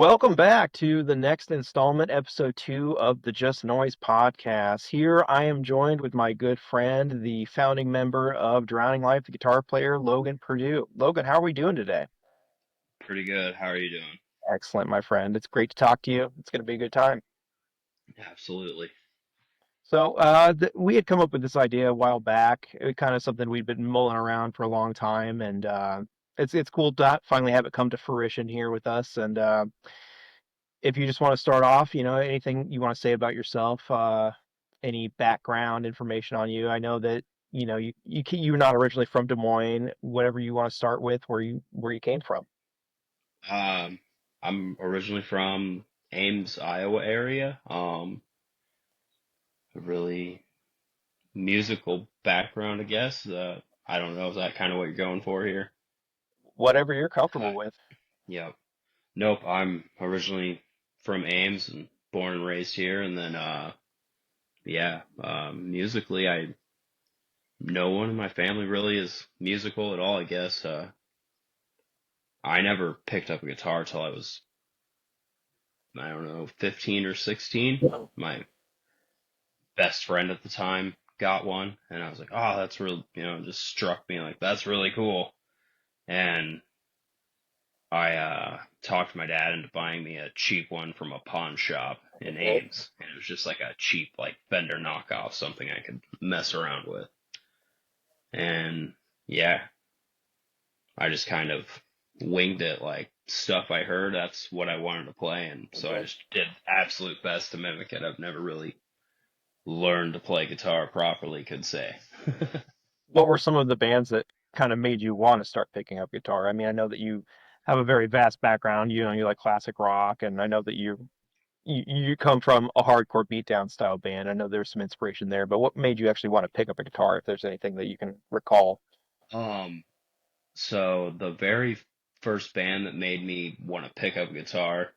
Welcome back to the next installment, episode 2 of the Just Noise podcast. Here I am joined with my good friend, the founding member of Drowning Life, the guitar player, Logan Purdue. Logan, how are we doing today? Pretty good. How are you doing? Excellent, my friend. It's great to talk to you. It's going to be a good time. Absolutely. We had come up with this idea a while back. It was kind of something we'd been mulling around for a long time, and it's cool to finally have it come to fruition here with us. And if you just want to start off, anything you want to say about yourself, any background information on you. I know that you're not originally from Des Moines. Whatever you want to start with, where you came from. Um, I'm originally from Ames, Iowa area. A really musical background, I guess. I don't know. Is that kind of what you're going for here? Whatever you're Okay. comfortable with. Yep. Nope. I'm originally from Ames and born and raised here. And then, yeah, musically, no one in my family really is musical at all, I guess. I never picked up a guitar till I was, I don't know, 15 or 16. My best friend at the time got one, and I was like, oh, that's really, it just struck me like that's really cool. And I talked my dad into buying me a cheap one from a pawn shop in Mhm. Ames, and it was just like a cheap like Fender knockoff, something I could mess around with. And yeah, I just kind of winged it, like stuff I heard, that's what I wanted to play, and so I Mhm. just did absolute best to mimic it. I've never really learned to play guitar properly, could say. What were some of the bands that kind of made you want to start picking up guitar? I mean, I know that you have a very vast background. You like classic rock, and I know that you come from a hardcore beatdown style band. I know there's some inspiration there, but what made you actually want to pick up a guitar, if there's anything that you can recall? Um, so the very first band that made me want to pick up a guitar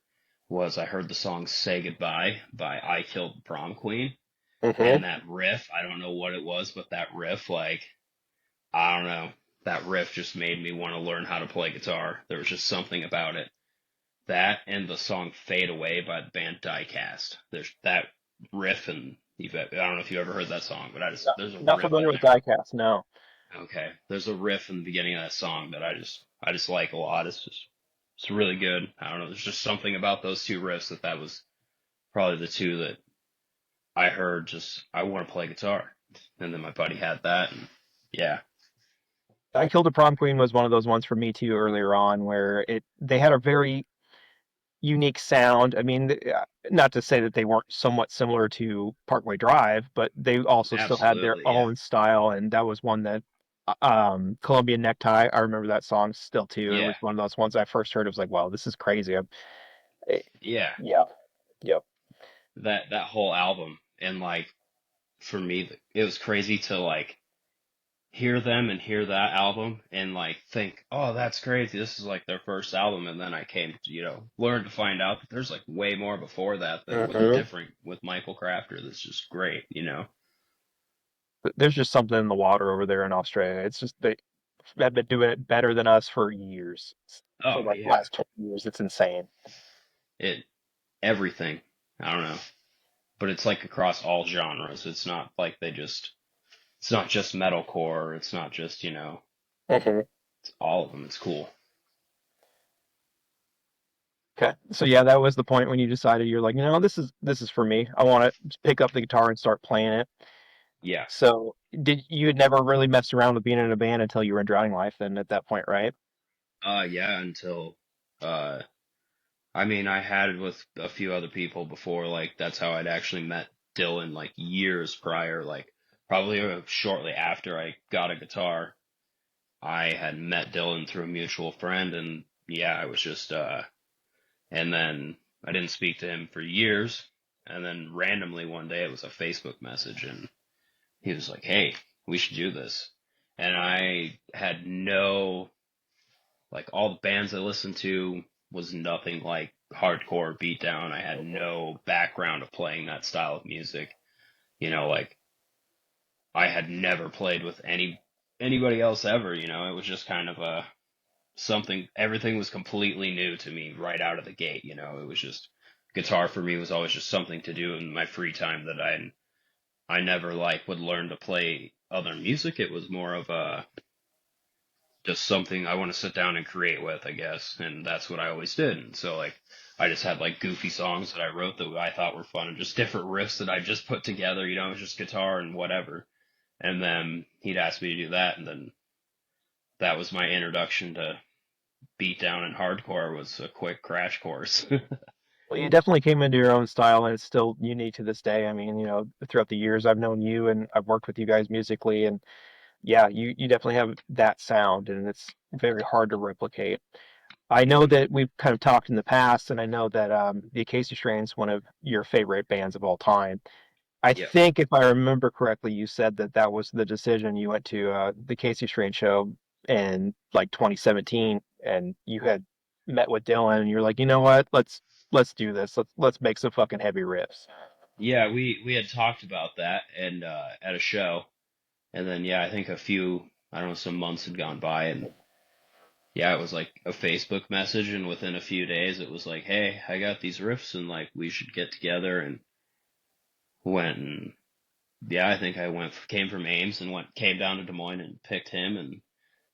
was I heard the song Say Goodbye by I Killed the Prom Queen. Hmm. And that riff, I don't know what it was, but that riff, like, I don't know, that riff just made me want to learn how to play guitar. There was just something about it. That and the song Fade Away by the band Diecast. There's that riff, and I don't know if you ever heard that song, but there's a Not riff familiar in with there. diecast, no. Okay. There's a riff in the beginning of that song that I just like a lot. It's really good. I don't know. There's just something about those two riffs that was probably the two that I heard just I want to play guitar. And then my buddy had that, and yeah. I Killed a Prom Queen was one of those ones for me too earlier on where they had a very unique sound. I mean, not to say that they weren't somewhat similar to Parkway Drive, but they also still had their Absolutely, yeah. own style, and that was one that Colombian Necktie. I remember that song still too. It Yeah. was one of those ones I first heard. It was like, wow, this is crazy. Eh, Yeah. yeah, yep. That whole album, and like for me it was crazy to like hear them and hear that album and like think, oh, that's crazy. This is like their first album. And then I came to, learn to find out that there's like way more before that that was Hmm. different with Michael Crafter. That's just great. There's just something in the water over there in Australia. It's just they have been doing it better than us for years. For Oh like the yeah. last 20 years. It's insane. It, everything. I don't know. But it's like across all genres. It's not like it's not just metalcore. It's not just, Hmm. it's all of them. It's cool. Okay. So yeah, that was the point when you decided you're like, this is for me. I want to pick up the guitar and start playing it. Yeah. So did you had never really messed around with being in a band until you were in Drowning Life then at that point, right? Yeah, until, uh, I mean, I had it with a few other people before, like that's how I'd actually met Dylan like years prior, like probably shortly after I got a guitar. I had met Dylan through a mutual friend, and yeah, I was just and then I didn't speak to him for years, and then randomly one day it was a Facebook message, and he was like, "Hey, we should do this." And I had no, like, all the bands I listened to was nothing like hardcore beatdown. I had Mhm. no background of playing that style of music. Like I had never played with anybody else ever. It was just kind of a something, everything was completely new to me right out of the gate. It was just guitar for me was always just something to do in my free time that I never like would learn to play other music. It was more of a just something I want to sit down and create with, I guess. And that's what I always did. And so like I just had like goofy songs that I wrote that I thought were fun and just different riffs that I just put together, it was just guitar and whatever. And then he'd ask me to do that, and then that was my introduction to beatdown and hardcore was a quick crash course. Well, you definitely came into your own style, and it's still unique to this day. I mean, throughout the years I've known you and I've worked with you guys musically, and yeah, you definitely have that sound, and it's very hard to replicate. I know that we've kind of talked in the past, and I know that the Acacia Strain's one of your favorite bands of all time. I Yep. think if I remember correctly, you said that that was the decision. You went to the Casey Strain show in like 2017, and you had met with Dylan, and you're like, you know what? Let's do this. Let's make some fucking heavy riffs. Yeah, we had talked about that and at a show, and then yeah, I think I don't know, some months had gone by, and yeah, it was like a Facebook message, and within a few days, it was like, hey, I got these riffs, and like we should get together, and went and yeah, I think I came from Ames and came down to Des Moines and picked him, and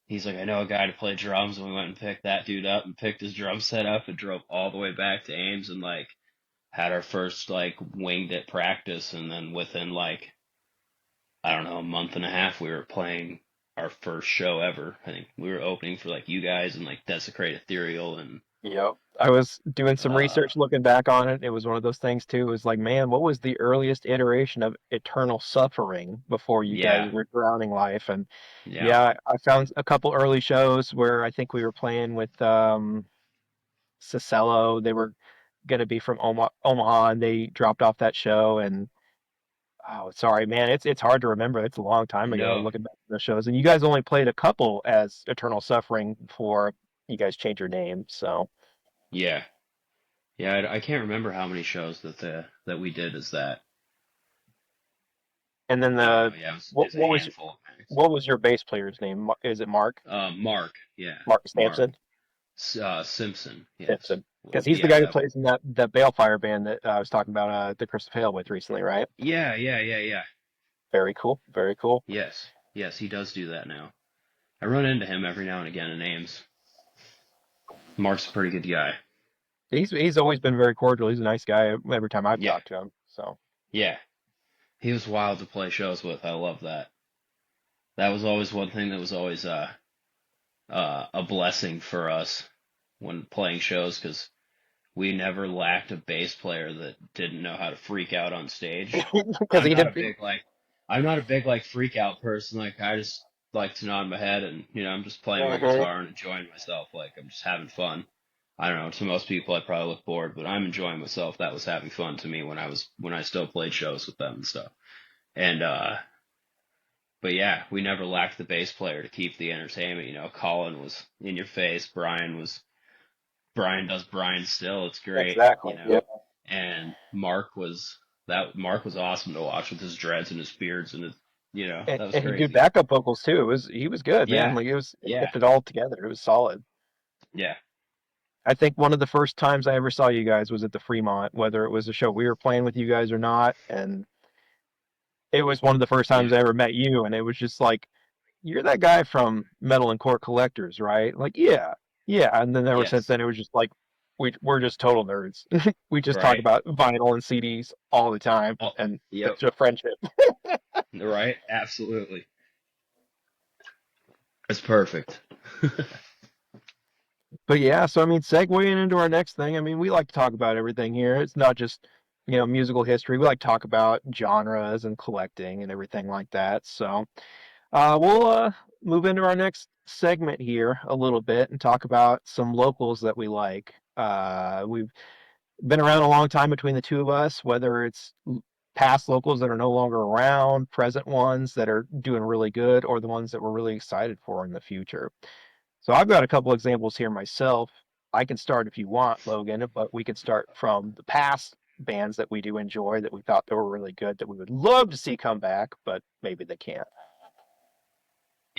he's like, I know a guy to play drums, and we went and picked that dude up and picked his drum set up and drove all the way back to Ames and like had our first like winged it practice, and then within like I don't know a month and a half we were playing our first show ever. I think we were opening for like you guys and like Desecrate Ethereal and Yep. I was doing some uh research looking back on it. It was one of those things too. It was like, man, what was the earliest iteration of Eternal Suffering before you guys yeah, were drowning life? And yeah, yeah, I found a couple early shows where I think we were playing with Cicello. They were going to be from Omaha, and they dropped off that show. And oh, sorry, man, it's hard to remember. It's a long time ago no, looking back at the shows. And you guys only played a couple as Eternal Suffering before you guys changed your name. So, yeah, yeah. I can't remember how many shows that we did as that. and then I don't know. the Yeah, what it's a what was handful of max. what was your bass player's name? Is it Mark? Mark, yeah, Mark Mark Sampson? Simpson, yes. Simpson. Because Well, he's the yeah, guy who that plays in that Balefire band that I was talking about the Crystal Pale with recently, right? yeah, yeah, yeah, yeah. Very cool. Very cool. Yes, yes, he does do that now. I run into him every now and again in Ames. Mark's a pretty good guy. He's always been very cordial. He's a nice guy every time I've Yeah, talked to him. So yeah. He was wild to play shows with. I love that. That was always one thing that was always a blessing for us when playing shows because we never lacked a bass player that didn't know how to freak out on stage. because I'm he not did. a big like I'm not a big like freak out person. Like I just like to nod my head and I'm just playing my Mhm. guitar and enjoying myself. Like I'm just having fun. I don't know. To most people, I probably look bored, but I'm enjoying myself. That was having fun to me when I still played shows with them and stuff. And but yeah, we never lacked the bass player to keep the entertainment. Colin was in your face. Brian does Brian still. It's great. Exactly. Yep. And Mark was awesome to watch with his dreads and his beards and his And, that was and he did crazy. backup vocals too. He was good, man. Yeah, Like it yeah, kept it all together. It was solid. yeah, I think one of the first times I ever saw you guys was at the Fremont, whether it was a show we were playing with you guys or not, and it was one of the first yeah. times I ever met you, and it was just like, you're that guy from Metal and Core Collectors, right? Like, yeah, yeah. And then ever since Yes. then, it was just like, we're just total nerds. We just talk Right. about vinyl and CDs all the time, Oh, and yep. it's a friendship. Right. Absolutely. It's perfect. But yeah, so I mean, segueing into our next thing, I mean, we like to talk about everything here. It's not just, musical history. We like to talk about genres and collecting and everything like that. So, we'll move into our next segment here a little bit and talk about some locals that we like. We've been around a long time between the two of us, whether it's past locals that are no longer around, present ones that are doing really good, or the ones that we're really excited for in the future. So I've got a couple examples here myself. I can start if you want, Logan, but we can start from the past bands that we do enjoy that we thought they were really good that we would love to see come back, but maybe they can't.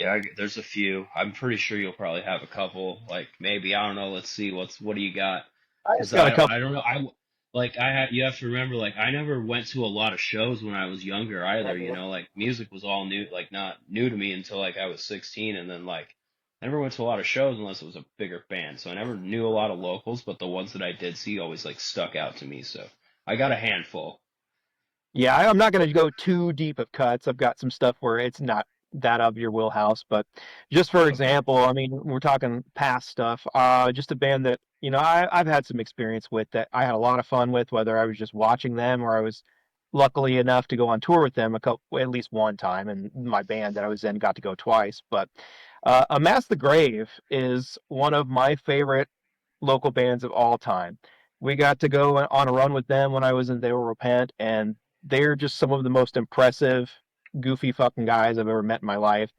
Yeah, there's a few. I'm pretty sure you'll probably have a couple. Like maybe I don't know. Let's see. What do you got? I Because just got a couple. I don't know. You have to remember like I never went to a lot of shows when I was younger either. You know, like music was all new, like not new to me until like I was 16, and then like I never went to a lot of shows unless it was a bigger band. So I never knew a lot of locals, but the ones that I did see always like stuck out to me. So I got a handful. Yeah, I'm not going to go too deep of cuts. I've got some stuff where it's not that of your wheelhouse, but just for Okay. example, I mean, we're talking past stuff. Just a band that, I've had some experience with that I had a lot of fun with, whether I was just watching them or I was luckily enough to go on tour with them at least one time, and my band that I was in got to go twice. But Amass the Grave is one of my favorite local bands of all time. We got to go on a run with them when I was in They Will Repent, and they're just some of the most impressive, goofy fucking guys I've ever met in my life.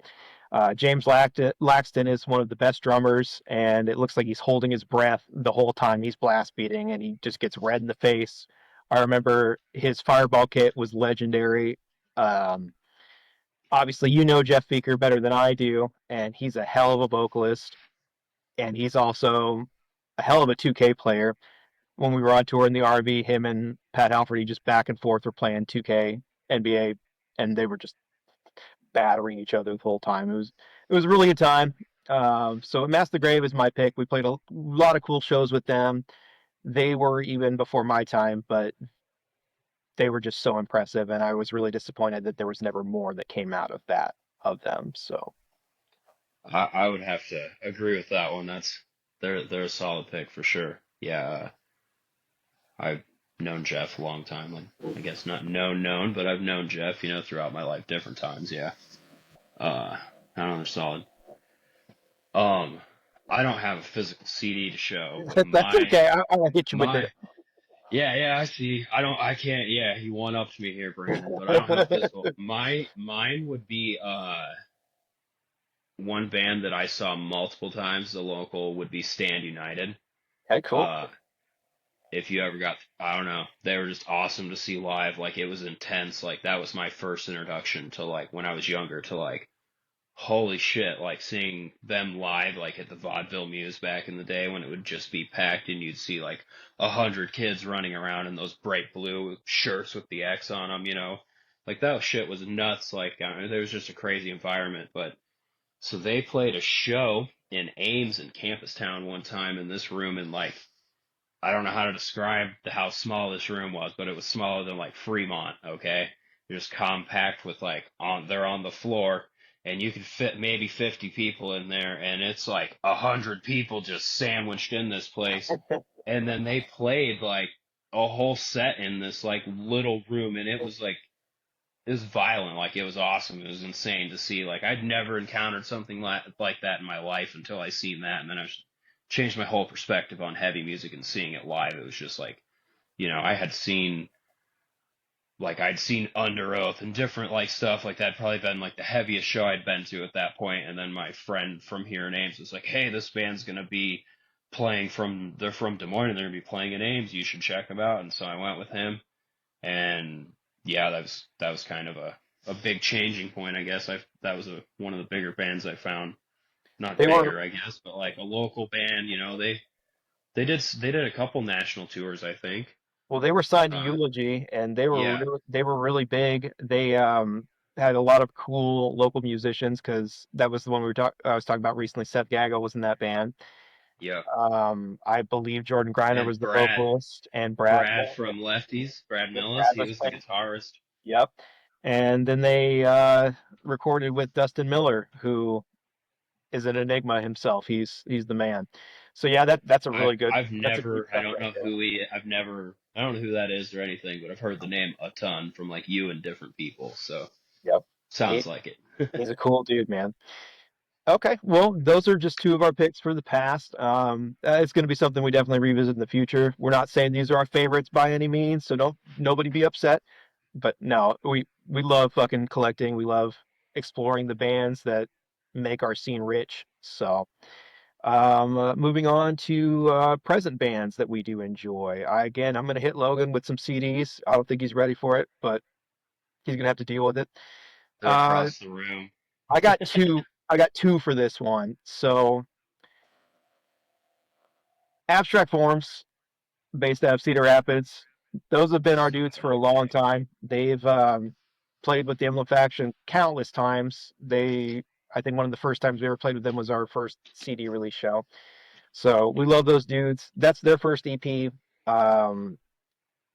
James Laxton is one of the best drummers, and it looks like he's holding his breath the whole time he's blast beating, and he just gets red in the face. I remember his Fireball kit was legendary. Um, Obviously, you know Jeff Feeker better than I do, and he's a hell of a vocalist, and he's also a hell of a 2K player. When we were on tour in the RV, him and Pat Halferty just back and forth were playing 2K NBA, and they were just battering each other the whole time. It was really a time. So Mass the Grave is my pick. We played a lot of cool shows with them. They were even before my time, but they were just so impressive, and I was really disappointed that there was never more that came out of them. So I would have to agree with that one. They're a solid pick for sure. Yeah, I've known Jeff a long time. Like I guess not known, but I've known Jeff, throughout my life, different times. Yeah. Uh, I don't know, they're solid. Um, I don't have a physical CD to show, but that's okay. I'll hit you with it. my, yeah, I see. I can't. Yeah, you one upped me here, Brandon. But I don't have physical. Mine would be one band that I saw multiple times. The local would be Stand United. Okay, cool. Uh, if you ever got, I don't know, they were just awesome to see live. Like it was intense. Like that was my first introduction to like when I was younger to like holy shit, like seeing them live like at the Vaudeville Muse back in the day when it would just be packed and you'd see like 100 kids running around in those bright blue shirts with the X on them. Like that shit was nuts. Like there was just a crazy environment. But so they played a show in Ames in Campus Town one time in this room and like I don't know how to describe how small this room was, but it was smaller than like Fremont, okay? Just compact with like they're on the floor and you could fit maybe 50 people in there and it's like 100 people just sandwiched in this place. And then they played like a whole set in this like little room and it was violent, like it was awesome. It was insane to see. Like I'd never encountered something like that in my life until I seen that, and then I changed my whole perspective on heavy music and seeing it live. It was just like, I had seen I'd seen Under Oath and different like stuff like that. Probably been like the heaviest show I'd been to at that point. And then my friend from here in Ames was like, "Hey, this band's gonna be they're from Des Moines and they're gonna be playing in Ames. You should check them out." And so I went with him and yeah, that was kind of a big changing point, I guess. That was one of the bigger bands I found. Not They were bigger, I guess, but like a local band. They did a couple national tours, I think. Well, they were signed to Uh, Eulogy, and yeah, they were really big. They had a lot of cool local musicians because that was the one I was talking about recently. Seth Gaggle was in that band. yeah. I believe Jordan Griner And was the vocalist, and Brad. Brad from Lefties, Brad Millis, Brad he was was the playing. guitarist. Yep. And then they recorded with Dustin Miller, who is an enigma himself. He's the man. So yeah, that's a really good. That's a good I cut don't right know there. I don't know who that is or anything, but I've heard the name a ton from like you and different people. So Yep. sounds He, like it. he's a cool dude, man. Okay, well, those are just two of our picks for the past. It's going to be something we definitely revisit in the future. We're not saying these are our favorites by any means, so don't nobody be upset. But no, we love fucking collecting. We love exploring the bands that make our scene rich. So, moving on to present bands that we do enjoy. I'm going to hit Logan with some CDs. I don't think he's ready for it, but he's going to have to deal with it. They're Uh, across the room. I got two. I got two for this one. So Abstract Forms, based out of Cedar Rapids. Those have been our dudes for a long Okay. time. They've played with the Emblem faction countless times. I think one of the first times we ever played with them was our first CD release show. So we love those dudes. That's their first EP. Um,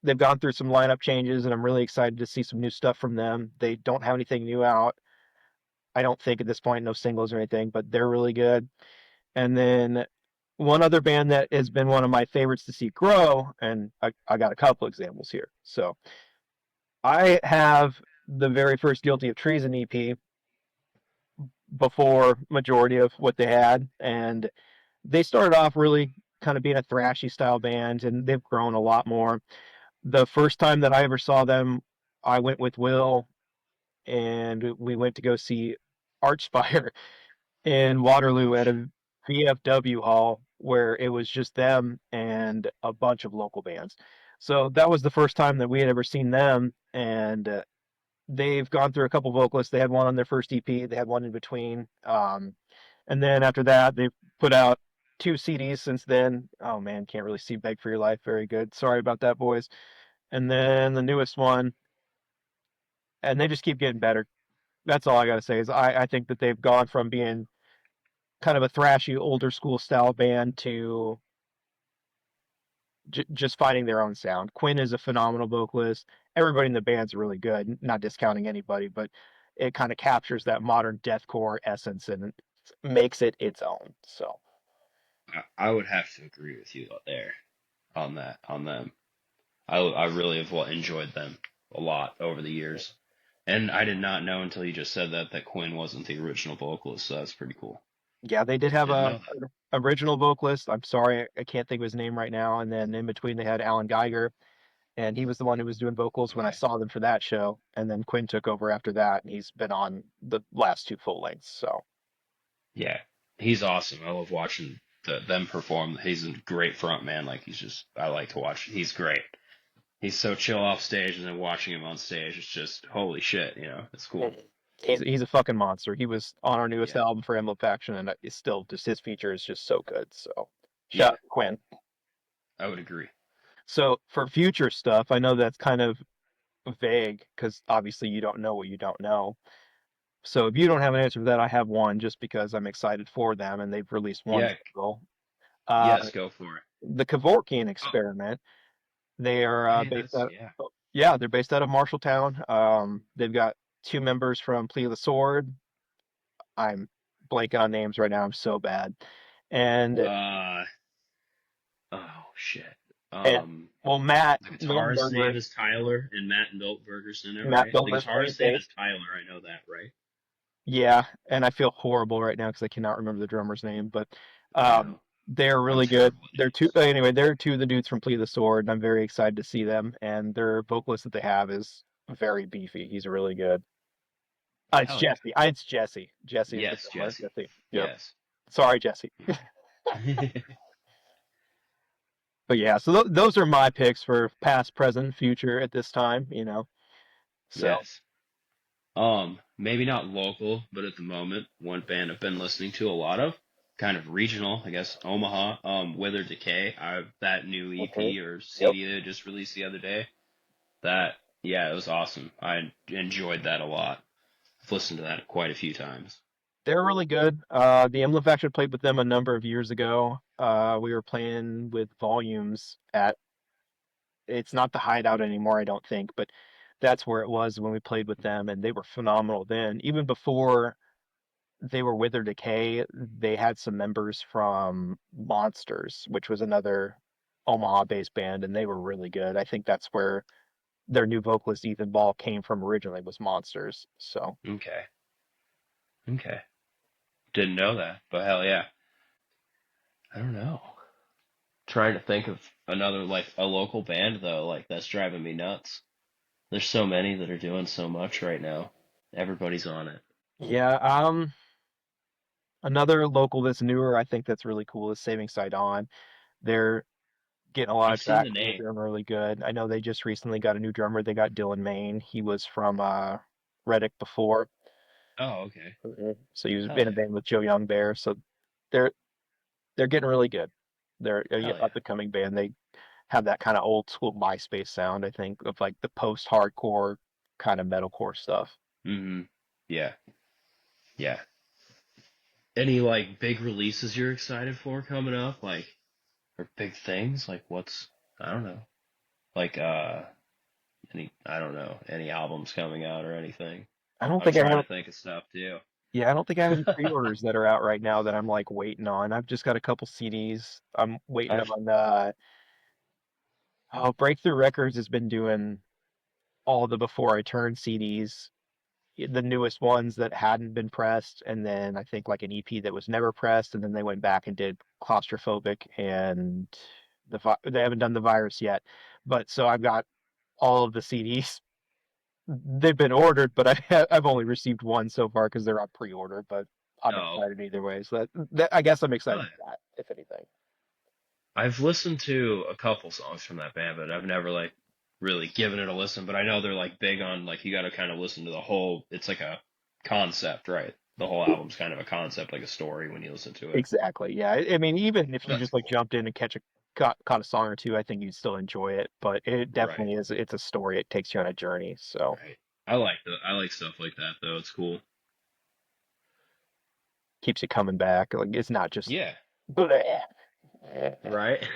they've gone through some lineup changes, and I'm really excited to see some new stuff from them. They don't have anything new out. I don't think at this point, no singles or anything, but they're really good. And then one other band that has been one of my favorites to see grow, and I got a couple examples here. So I have the very first Guilty of Treason EP before majority of what they had, and they started off really kind of being a thrashy style band, and they've grown a lot more. The first time that I ever saw them, I went with Will, and we went to go see Archspire in Waterloo at a VFW hall where it was just them and a bunch of local bands. So that was the first time that we had ever seen them, and they've gone through a couple vocalists. They had one on their first EP, they had one in between, and then after that, they've put out two CDs since then. Oh man, can't really see "Beg for Your Life" very good. Sorry about that, boys. And then the newest one, and they just keep getting better. That's all I gotta say. Is I think that they've gone from being kind of a thrashy, older school style band to just finding their own sound. Quinn is a phenomenal vocalist. Everybody in the band's really good. Not discounting anybody, but it kind of captures that modern deathcore essence and makes it its own. So I would have to agree with you there on them. I really have enjoyed them a lot over the years. And I did not know until you just said that Quinn wasn't the original vocalist, so that's pretty cool. yeah, they did have Didn't a know that. original vocalist. I'm sorry, I can't think of his name right now. And then in between, they had Alan Geiger, and he was the one who was doing vocals when I Okay. saw them for that show. And then Quinn took over after that, and he's been on the last two full lengths. So Yeah. He's awesome. I love watching them perform. He's a great front man. Like I like to watch. He's great. He's so chill off stage, and then watching him on stage, it's just holy shit. It's cool. mhm. He's a fucking monster. He was on our newest Yeah. album for Emblem Faction, and it's still just his feature is just so good. So shout Yeah. out to Quinn. I would agree. So for future stuff, I know that's kind of vague because obviously you don't know what you don't know. So if you don't have an answer for that, I have one just because I'm excited for them and they've released one Yeah. single. Uh, Yes, go for it. the Kevorkian Oh, Experiment. They are hey, based that's out. yeah. Yeah, they're based out of Marshalltown. They've got two members from Plea of the Sword. I'm blanking on names right now. I'm so bad. And Uh oh shit. and Um, well, Matt the guitarist's name Miltenberger, is Tyler, and Matt Miltberger's in it, Matt right? The Miltenberger plays guitarist's name bass. is Tyler. I know that, right? Yeah, and I feel horrible right now because I cannot remember the drummer's name, but I um, know. they're I'm really good. terrible at They're two names. anyway. They're two of the dudes from Plea of the Sword, and I'm very excited to see them. And their vocalist that they have is very beefy. He's really good. It's Hell yeah. Jesse. It's Jesse. Jesse is the Yes, drummer. Jesse. Jesse. Yep. Yes. Sorry, Jesse. Yeah. But yeah, so those are my picks for past, present, future at this time. So Yes. Maybe not local, but at the moment, one band I've been listening to a lot of, kind of regional, I guess, Omaha, Wither Decay. That new mhm. EP or Yep. CD they just released the other day. That, yeah, it was awesome. I enjoyed that a lot. I've listened to that quite a few times. They're really good. The Emblem Faction played with them a number of years ago. We were playing with Volumes at it's not the Hideout anymore, I don't think, but that's where it was when we played with them, and they were phenomenal then. Even before they were Wither Decay, they had some members from Monsters, which was another Omaha-based band, and they were really good. I think that's where their new vocalist Ethan Ball came from originally was Monsters. So Okay. Okay. Didn't know that, but hell yeah. I don't know. Trying to think of another, like, a local band, though, like, that's driving me nuts. There's so many that are doing so much right now. Everybody's on it. yeah, another local that's newer, I think that's really cool is Saving Sight On. They're getting a lot I've of seen the traction. They're name. doing really good. I know they just recently got a new drummer. They got Dylan Main. He was from Reddick before. Oh, okay. So he was Hell in a yeah. band with Joe Young Bear. So they're they're getting really good. They're a Hell up yeah. and coming band. They have that kind of old school MySpace sound, I think, of like the post hardcore kind of metalcore stuff. Mm-hmm. Yeah. Yeah. Any like big releases you're excited for coming up? Like or big things? Like what's I don't know. Like any I don't know, any albums coming out or anything. I don't I'm think I trying to have. think of stuff too. Yeah, I don't think I have any pre-orders that are out right now that I'm like waiting on. I've just got a couple CDs. I'm waiting I've on. Oh, Breakthrough Records has been doing all the Before I Turn CDs, the newest ones that hadn't been pressed, and then I think like an EP that was never pressed, and then they went back and did Claustrophobic and they haven't done the Virus yet. But so I've got all of the CDs. They've been ordered, but I've only received one so far because they're on pre-order. But I'm oh, excited either way. So that I guess I'm hell excited yeah. for that, if anything. I've listened to a couple songs from that band, but I've never like really given it a listen. But I know they're like big on like you got to kind of listen to the whole. It's like a concept, right? The whole album's kind of a concept, like a story when you listen to it. Exactly. Yeah. I mean, even if you That's just like cool. jumped in and caught a song or two, I think you'd still enjoy it. But it Right. definitely is. It's a story. It takes you on a journey. So Right. I like stuff like that though. It's cool. keeps you coming back. Like it's not just Yeah. bleh. Right.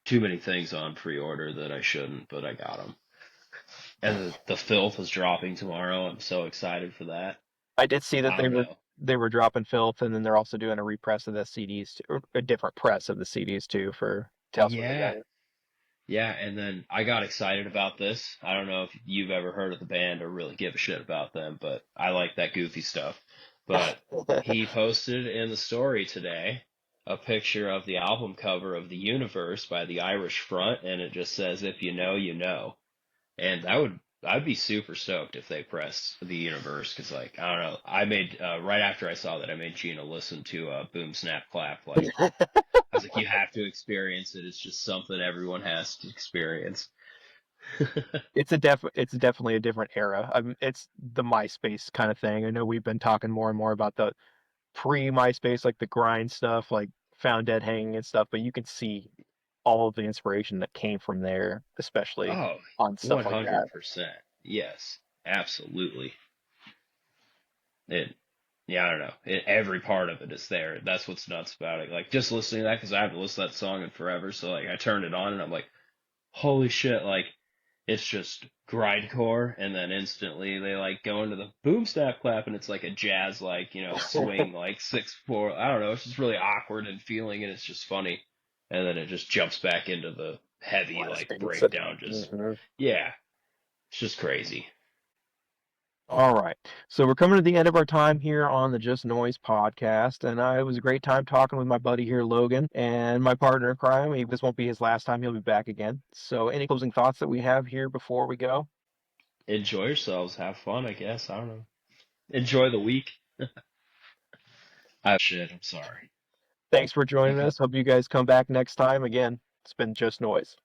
Too many things on pre-order that I shouldn't, but I got them. And the filth is dropping tomorrow. I'm so excited for that. I did see that I don't know. they were dropping filth, and then they're also doing a repress of the CDs, too, or a different press of the CDs too for Tales from the Yeah. Young. Yeah, and then I got excited about this. I don't know if you've ever heard of the band or really give a shit about them, but I like that goofy stuff. But he posted in the story today a picture of the album cover of The Universe by the Irish Front, and it just says, "If you know, you know." And I'd be super stoked if they pressed The Universe, because like, I don't know, I made, right after I saw that, I made Gina listen to Boom Snap Clap, like, I was like, you have to experience it. It's just something everyone has to experience. It's definitely a different era. I mean, it's the MySpace kind of thing. I know we've been talking more and more about the pre-MySpace, like the grind stuff, like Found Dead Hanging and stuff, but you can see all of the inspiration that came from there, especially Oh, on stuff like that. 100%. Yes, absolutely. It, yeah, I don't know. Every part of it is there. That's what's nuts about it. Like just listening to that because I haven't listened to that song in forever. So like I turned it on and I'm like, holy shit! Like it's just grindcore, and then instantly they like go into the boom snap clap, and it's like a jazz like swing like 6/4. I don't know. It's just really awkward and feeling, and it's just funny. And then it just jumps back into the heavy Blast like beats and breakdown. Just mhm. yeah, it's just crazy. All right. So we're coming to the end of our time here on the Just Noise podcast, and it was a great time talking with my buddy here, Logan, and my partner in crime. This won't be his last time; he'll be back again. So, any closing thoughts that we have here before we go? Enjoy yourselves, have fun. I guess I don't know. Enjoy the week. Shit. I'm sorry. Thanks for joining Okay. us. Hope you guys come back next time. Again, it's been Just Noise.